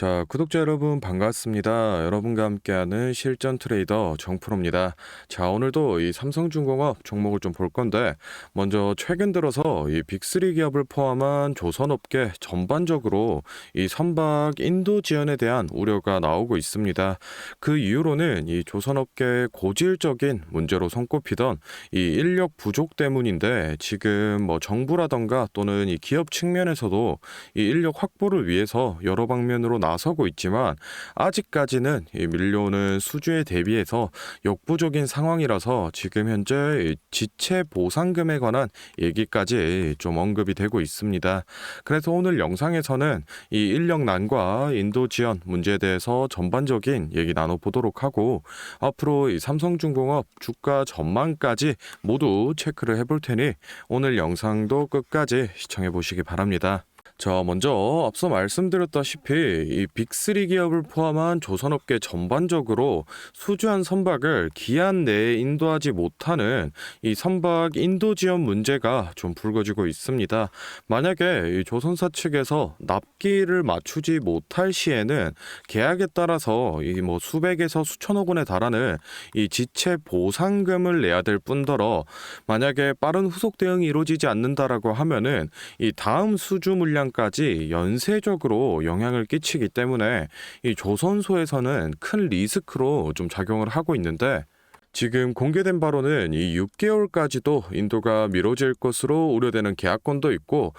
자, 구독자 여러분 반갑습니다. 여러분과 함께하는 실전 트레이더 정프로입니다. 자, 오늘도 이 삼성중공업 종목을 좀 볼 건데, 먼저 최근 들어서 이 빅3 기업을 포함한 조선업계 전반적으로 이 선박 인도 지연에 대한 우려가 나오고 있습니다. 그 이유로는 이 조선업계 고질적인 문제로 손꼽히던 이 인력 부족 때문인데, 지금 뭐 정부라던가 또는 이 기업 측면에서도 이 인력 확보를 위해서 여러 방면으로 나서고 있지만 아직까지는 이 밀려오는 수주에 대비해서 역부족인 상황이라서 지금 현재 지체 보상금에 관한 얘기까지 좀 언급이 되고 있습니다. 그래서 오늘 영상에서는 이 인력난과 인도 지원 문제에 대해서 전반적인 얘기 나눠보도록 하고, 앞으로 이 삼성중공업 주가 전망까지 모두 체크를 해볼 테니 오늘 영상도 끝까지 시청해 보시기 바랍니다. 자, 먼저 앞서 말씀드렸다시피 이 빅3 기업을 포함한 조선업계 전반적으로 수주한 선박을 기한 내에 인도하지 못하는 이 선박 인도 지원 문제가 좀 불거지고 있습니다. 만약에 이 조선사 측에서 납기를 맞추지 못할 시에는 계약에 따라서 이 뭐 수백에서 수천억 원에 달하는 이 지체 보상금을 내야 될 뿐더러, 만약에 빠른 후속 대응이 이루어지지 않는다라고 하면은 이 다음 수주 물량까지 연쇄적으로 영향을 끼치기 때문에 이 조선소에서는 큰 리스크로 좀 작용을 하고 있는데, 지금 공개된 바로는 이 6개월까지도 인도가 미뤄질 것으로 우려되는 계약건도 있고,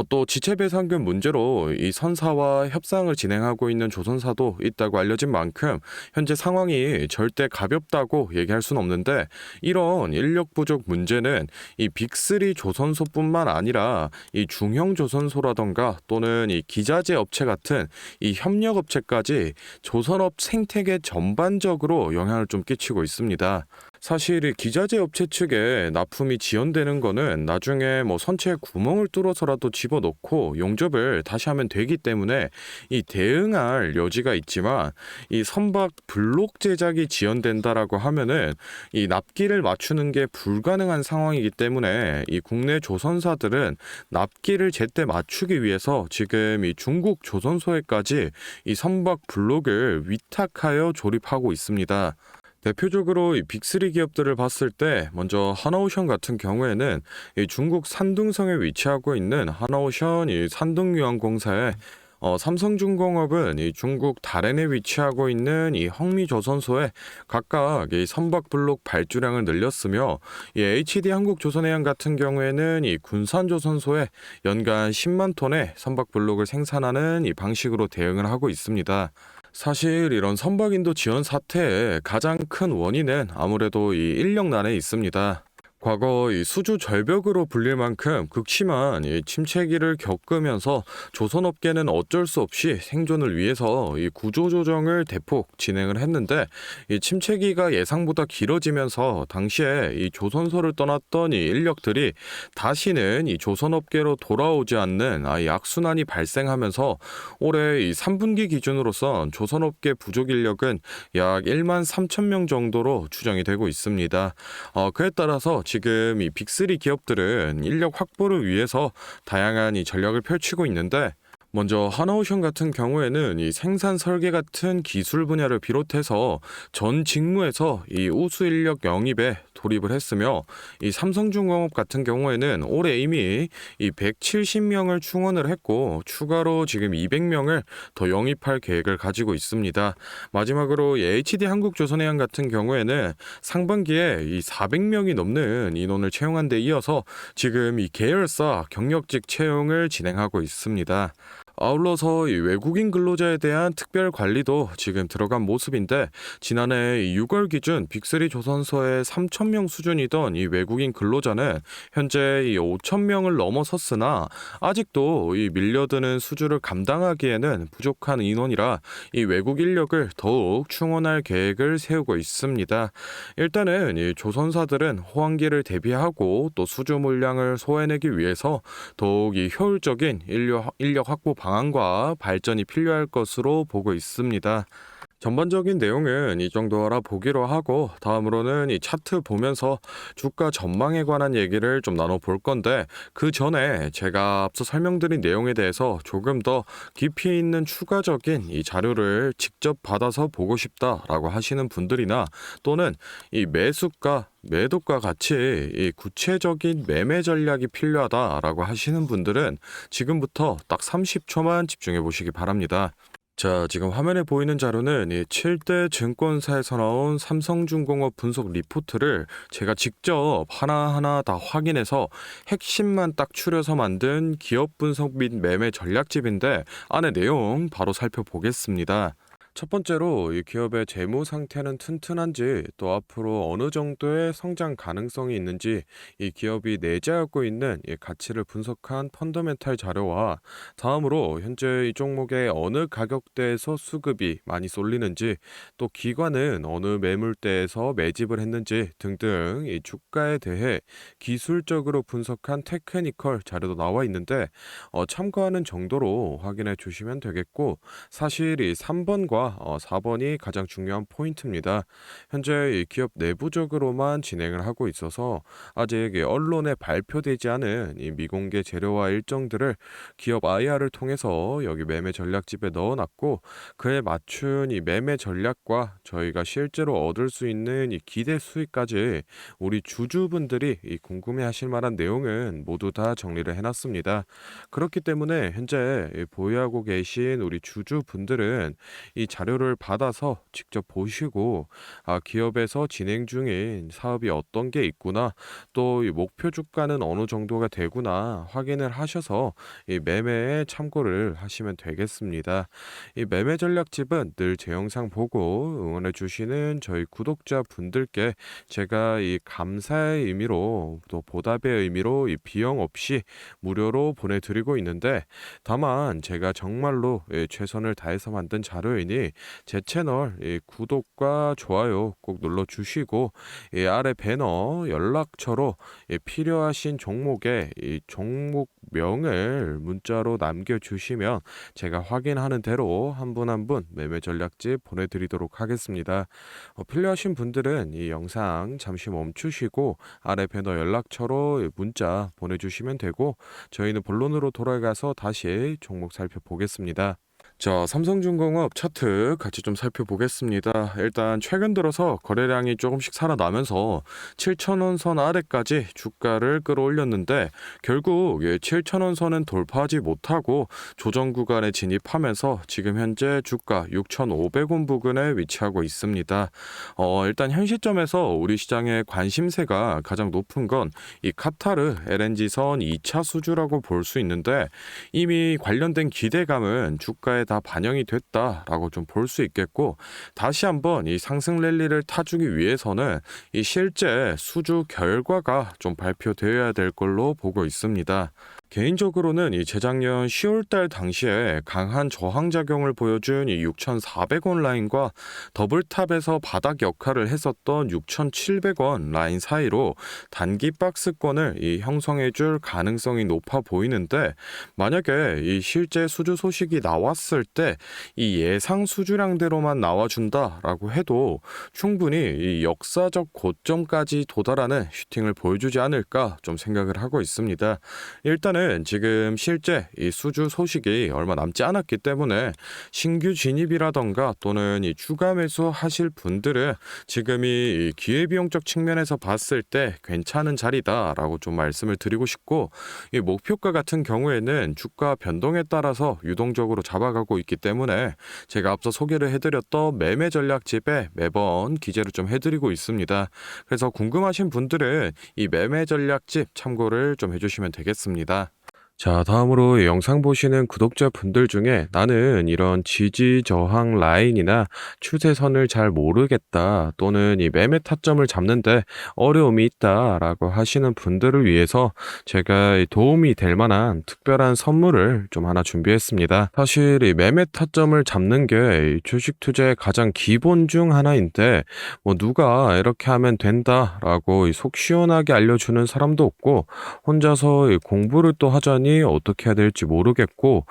또 지체배상금 문제로 이 선사와 협상을 진행하고 있는 조선사도 있다고 알려진 만큼 현재 상황이 절대 가볍다고 얘기할 수는 없는데, 이런 인력 부족 문제는 이 빅3 조선소뿐만 아니라 이 중형 조선소라던가 또는 이 기자재 업체 같은 이 협력 업체까지 조선업 생태계 전반적으로 영향을 좀 끼치고 있습니다. 사실 이 기자재 업체 측에 납품이 지연되는 거는 나중에 뭐 선체에 구멍을 뚫어서라도 집어넣고 용접을 다시 하면 되기 때문에 이 대응할 여지가 있지만, 이 선박 블록 제작이 지연된다라고 하면은 이 납기를 맞추는 게 불가능한 상황이기 때문에 이 국내 조선사들은 납기를 제때 맞추기 위해서 지금 이 중국 조선소에까지 이 선박 블록을 위탁하여 조립하고 있습니다. 대표적으로 이 빅3 기업들을 봤을 때, 먼저 하나오션 같은 경우에는 이 중국 산둥성에 위치하고 있는 하나오션 이 산둥유황공사에, 삼성중공업은 이 중국 다롄에 위치하고 있는 이 흥미조선소에 각각 이 선박 블록 발주량을 늘렸으며, 이 HD 한국조선해양 같은 경우에는 이 군산조선소에 연간 10만 톤의 선박 블록을 생산하는 이 방식으로 대응을 하고 있습니다. 사실 이런 선박인도 지원 사태의 가장 큰 원인은 아무래도 이 인력난에 있습니다. 과거 이 수주 절벽으로 불릴 만큼 극심한 이 침체기를 겪으면서 조선업계는 어쩔 수 없이 생존을 위해서 이 구조조정을 대폭 진행을 했는데, 이 침체기가 예상보다 길어지면서 당시에 이 조선소를 떠났던 이 인력들이 다시는 이 조선업계로 돌아오지 않는 이 악순환이 발생하면서 올해 이 3분기 기준으로선 조선업계 부족 인력은 약 1만 3천 명 정도로 추정이 되고 있습니다. 그에 따라서 지금 이 빅3 기업들은 인력 확보를 위해서 다양한 이 전략을 펼치고 있는데, 먼저 하나오션 같은 경우에는 이 생산 설계 같은 기술 분야를 비롯해서 전 직무에서 이 우수 인력 영입에 돌입을 했으며, 이 삼성중공업 같은 경우에는 올해 이미 이 170명을 충원을 했고 추가로 지금 200명을 더 영입할 계획을 가지고 있습니다. 마지막으로 이 HD 한국조선해양 같은 경우에는 상반기에 이 400명이 넘는 인원을 채용한 데 이어서 지금 이 계열사 경력직 채용을 진행하고 있습니다. 아울러서 이 외국인 근로자에 대한 특별 관리도 지금 들어간 모습인데, 지난해 6월 기준 빅3 조선소의 3,000명 수준이던 이 외국인 근로자는 현재 이 5,000명을 넘어섰으나 아직도 이 밀려드는 수주를 감당하기에는 부족한 인원이라 이 외국 인력을 더욱 충원할 계획을 세우고 있습니다. 일단은 이 조선사들은 호황기를 대비하고 또 수주 물량을 소화해내기 위해서 더욱 이 효율적인 인력 확보 방안과 발전이 필요할 것으로 보고 있습니다. 전반적인 내용은 이 정도 알아보기로 하고 다음으로는 이 차트 보면서 주가 전망에 관한 얘기를 좀 나눠볼 건데 그 전에 제가 앞서 설명드린 내용에 대해서 조금 더 깊이 있는 추가적인 이 자료를 직접 받아서 보고 싶다라고 하시는 분들이나 또는 이 매수가 매도가 같이 이 구체적인 매매 전략이 필요하다라고 하시는 분들은 지금부터 딱 30초만 집중해 보시기 바랍니다. 자, 지금 화면에 보이는 자료는 이 7대 증권사에서 나온 삼성중공업 분석 리포트를 제가 직접 하나하나 다 확인해서 핵심만 딱 추려서 만든 기업 분석 및 매매 전략집인데 안에 내용 바로 살펴보겠습니다. 첫 번째로 이 기업의 재무 상태는 튼튼한지 또 앞으로 어느 정도의 성장 가능성이 있는지 이 기업이 내재하고 있는 이 가치를 분석한 펀더멘탈 자료와 다음으로 현재 이 종목의 어느 가격대에서 수급이 많이 쏠리는지 또 기관은 어느 매물대에서 매집을 했는지 등등 이 주가에 대해 기술적으로 분석한 테크니컬 자료도 나와 있는데 참고하는 정도로 확인해 주시면 되겠고 사실 이 3번과 4번이 가장 중요한 포인트입니다. 현재 이 기업 내부적으로만 진행을 하고 있어서 아직 이 언론에 발표되지 않은 이 미공개 재료와 일정들을 기업 IR을 통해서 여기 매매 전략집에 넣어놨고 그에 맞춘 이 매매 전략과 저희가 실제로 얻을 수 있는 이 기대 수익까지 우리 주주분들이 이 궁금해하실 만한 내용은 모두 다 정리를 해놨습니다. 그렇기 때문에 현재 이 보유하고 계신 우리 주주분들은 이 자료를 받아서 직접 보시고 기업에서 진행 중인 사업이 어떤 게 있구나 또 이 목표 주가는 어느 정도가 되구나 확인을 하셔서 이 매매에 참고를 하시면 되겠습니다. 이 매매 전략집은 늘 제 영상 보고 응원해 주시는 저희 구독자 분들께 제가 이 감사의 의미로 또 보답의 의미로 이 비용 없이 무료로 보내드리고 있는데 다만 제가 정말로 최선을 다해서 만든 자료이니 제 채널 구독과 좋아요 꼭 눌러주시고 아래 배너 연락처로 필요하신 종목의 종목명을 문자로 남겨주시면 제가 확인하는 대로 한 분 한 분 매매 전략집 보내드리도록 하겠습니다. 필요하신 분들은 이 영상 잠시 멈추시고 아래 배너 연락처로 문자 보내주시면 되고 저희는 본론으로 돌아가서 다시 종목 살펴보겠습니다. 자, 삼성중공업 차트 같이 좀 살펴보겠습니다. 일단 최근 들어서 거래량이 조금씩 살아나면서 7,000원 선 아래까지 주가를 끌어올렸는데 결국 7,000원 선은 돌파하지 못하고 조정 구간에 진입하면서 지금 현재 주가 6,500원 부근에 위치하고 있습니다. 일단 현 시점에서 우리 시장의 관심세가 가장 높은 건 이 카타르 LNG선 2차 수주라고 볼 수 있는데 이미 관련된 기대감은 주가에 다 반영이 됐다라고 좀 볼 수 있겠고 다시 한번 이 상승 랠리를 타주기 위해서는 이 실제 수주 결과가 좀 발표되어야 될 걸로 보고 있습니다. 개인적으로는 이 재작년 10월달 당시에 강한 저항작용을 보여준 이 6,400원 라인과 더블탑에서 바닥 역할을 했었던 6,700원 라인 사이로 단기 박스권을 이 형성해줄 가능성이 높아 보이는데 만약에 이 실제 수주 소식이 나왔을 때 이 예상 수주량대로만 나와준다라고 해도 충분히 이 역사적 고점까지 도달하는 슈팅을 보여주지 않을까 좀 생각을 하고 있습니다. 일단은 지금 실제 이 수주 소식이 얼마 남지 않았기 때문에 신규 진입이라던가 또는 이 추가 매수 하실 분들은 지금이 이 기회비용적 측면에서 봤을 때 괜찮은 자리다라고 좀 말씀을 드리고 싶고 이 목표가 같은 경우에는 주가 변동에 따라서 유동적으로 잡아가고 있기 때문에 제가 앞서 소개를 해드렸던 매매 전략집에 매번 기재를 좀 해드리고 있습니다. 그래서 궁금하신 분들은 이 매매 전략집 참고를 좀 해주시면 되겠습니다. 자, 다음으로 이 영상 보시는 구독자분들 중에 나는 이런 지지 저항 라인이나 추세선을 잘 모르겠다 또는 이 매매 타점을 잡는데 어려움이 있다라고 하시는 분들을 위해서 제가 이 도움이 될 만한 특별한 선물을 좀 하나 준비했습니다. 사실 이 매매 타점을 잡는 게 이 주식 투자의 가장 기본 중 하나인데 뭐 누가 이렇게 하면 된다라고 이 속 시원하게 알려주는 사람도 없고 혼자서 이 공부를 또 하자니 보니 어떻게 해야 될지 모르겠고,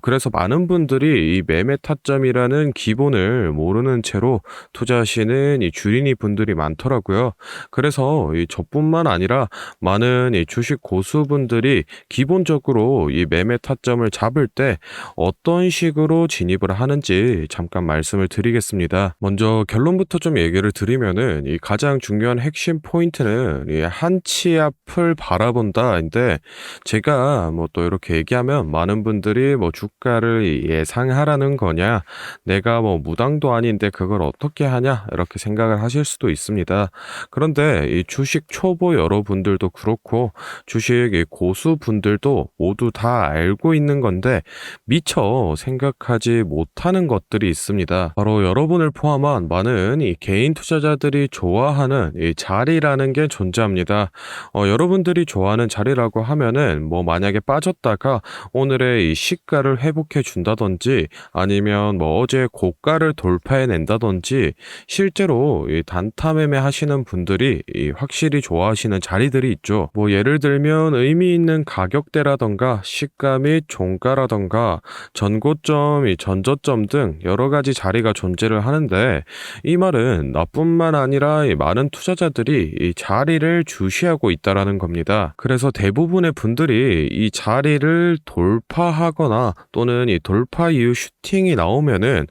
그래서 많은 분들이 이 매매 타점이라는 기본을 모르는 채로 투자하시는 이 주린이 분들이 많더라고요. 그래서 이 저뿐만 아니라 많은 이 주식 고수분들이 기본적으로 이 매매 타점을 잡을 때 어떤 식으로 진입을 하는지 잠깐 말씀을 드리겠습니다. 먼저 결론부터 좀 얘기를 드리면은 이 가장 중요한 핵심 포인트는 이 한치 앞을 바라본다인데, 제가 뭐 또 이렇게 얘기하면 많은 분들이 뭐 주가를 예상하라는 거냐, 내가 뭐 무당도 아닌데 그걸 어떻게 하냐 이렇게 생각을 하실 수도 있습니다. 그런데 이 주식 초보 여러분들도 그렇고 주식 이 고수분들도 모두 다 알고 있는 건데 미처 생각하지 못하는 것들이 있습니다. 바로 여러분을 포함한 많은 이 개인 투자자들이 좋아하는 이 자리라는 게 존재합니다. 여러분들이 좋아하는 자리라고 하면은 뭐 만약에 빠졌다가 오늘의 이 시가를 회복해 준다든지, 아니면 뭐 어제 고가를 돌파해 낸다든지, 실제로 이 단타 매매 하시는 분들이 이 확실히 좋아하시는 자리들이 있죠. 뭐 예를 들면 의미 있는 가격대라던가 시가 및 종가라던가 전고점, 이 전저점 등 여러 가지 자리가 존재를 하는데, 이 말은 나뿐만 아니라 이 많은 투자자들이 이 자리를 주시하고 있다라는 겁니다. 그래서 대부분의 분들이 이 자리를 돌파하거나 또는 이 돌파 이후 슈팅이 나오면은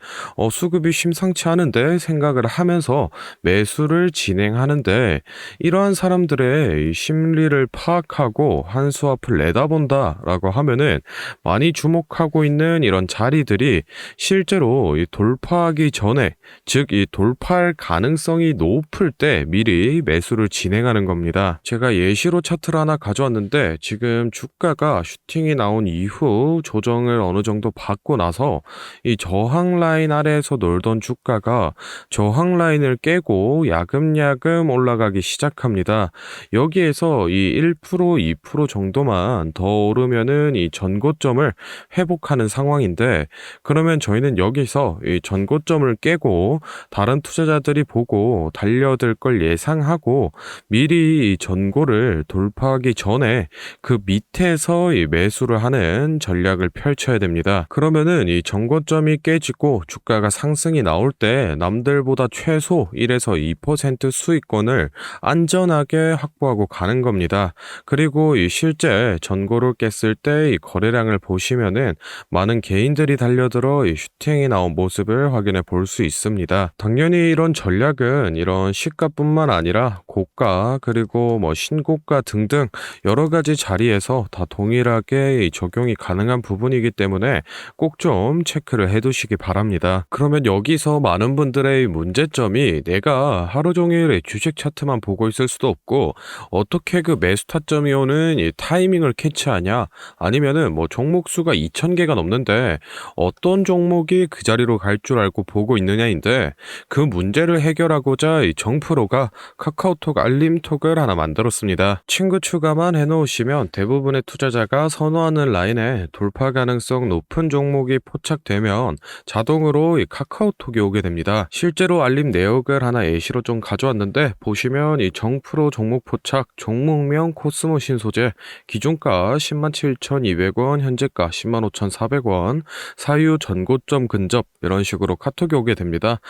수급이 심상치 않은데 생각을 하면서 매수를 진행하는데, 이러한 사람들의 이 심리를 파악하고 한 수 앞을 내다본다라고 하면은 많이 주목하고 있는 이런 자리들이 실제로 이 돌파하기 전에, 즉 이 돌파할 가능성이 높을 때 미리 매수를 진행하는 겁니다. 제가 예시로 차트를 하나 가져왔는데, 지금 주가가 슈팅이 나온 이후 조정을 어느 정도 받고 나서 이 저항 라인 아래에서 놀던 주가가 저항 라인을 깨고 야금야금 올라가기 시작합니다. 여기에서 이 1%, 2% 정도만 더 오르면은 이 전고점을 회복하는 상황인데, 그러면 저희는 여기서 이 전고점을 깨고 다른 투자자들이 보고 달려들 걸 예상하고 미리 이 전고를 돌파하기 전에 그 밑에서 이 매수를 하는 전략을 펼쳐야 됩니다. 그러면은 이 전고점이 깨지고 주가가 상승이 나올 때 남들보다 최소 1에서 2% 수익권을 안전하게 확보하고 가는 겁니다. 그리고 이 실제 전고를 깼을 때 이 거래량을 보시면은 많은 개인들이 달려들어 이 슈팅이 나온 모습을 확인해 볼 수 있습니다. 당연히 이런 전략은 이런 시가뿐만 아니라 고가 그리고 뭐 신고가 등등 여러 가지 자리에서 다 동일하게 이 적용이 가능한 부분이기 때문에 꼭 좀 체크를 해 두시기 바랍니다. 그러면 여기서 많은 분들의 문제점이, 내가 하루 종일 주식 차트만 보고 있을 수도 없고 어떻게 그 매수 타점이 오는 이 타이밍을 캐치하냐, 아니면은 뭐 종목 수가 2,000개가 넘는데 어떤 종목이 그 자리로 갈 줄 알고 보고 있느냐인데, 그 문제를 해결하고자 이 정프로가 카카오톡 알림톡을 하나 만들었습니다. 친구 추가만 해놓으시면 대부분의 투자자가 선호하는 라인에 돌파 가능성 높은 종목이 포착되면 자동으로 이 카카오톡이 오게 됩니다. 실제로 알림 내역을 하나 예시로 좀 가져왔는데, 보시면 이 정프로 종목 포착, 종목명 코스모 신소재, 기준가 107,200원, 현재가 105,400원, 사유 전고점 근접, 이런 식으로 카톡이 오게 됩니다.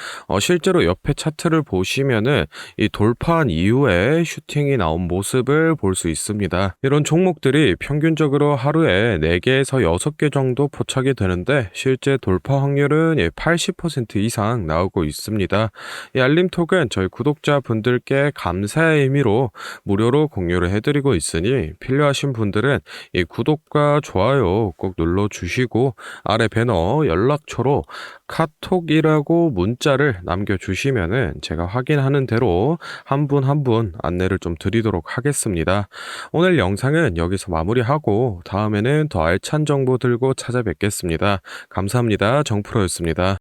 실제로 옆에 차트를 보시면은 이 돌파한 이후에 슈팅이 나온 모습을 볼 수 있습니다. 이런 종목들이 평균적으로 하루에 4개에서 6개 정도 포착이 되는데, 실제 돌파 확률은 80% 이상 나오고 있습니다. 이 알림톡은 저희 구독자분들께 감사의 의미로 무료로 공유를 해드리고 있으니, 필요하신 분들은 이 구독과 좋아요 꼭 눌러주시고 아래 배너 연락처로 카톡이라고 문자를 남겨주시면은 제가 확인하는 대로 한 분 한 분 안내를 좀 드리도록 하겠습니다. 오늘 영상은 여기서 마무리하고 다음에는 더 알찬 정보 들고 찾아뵙겠습니다. 감사합니다. 정프로였습니다.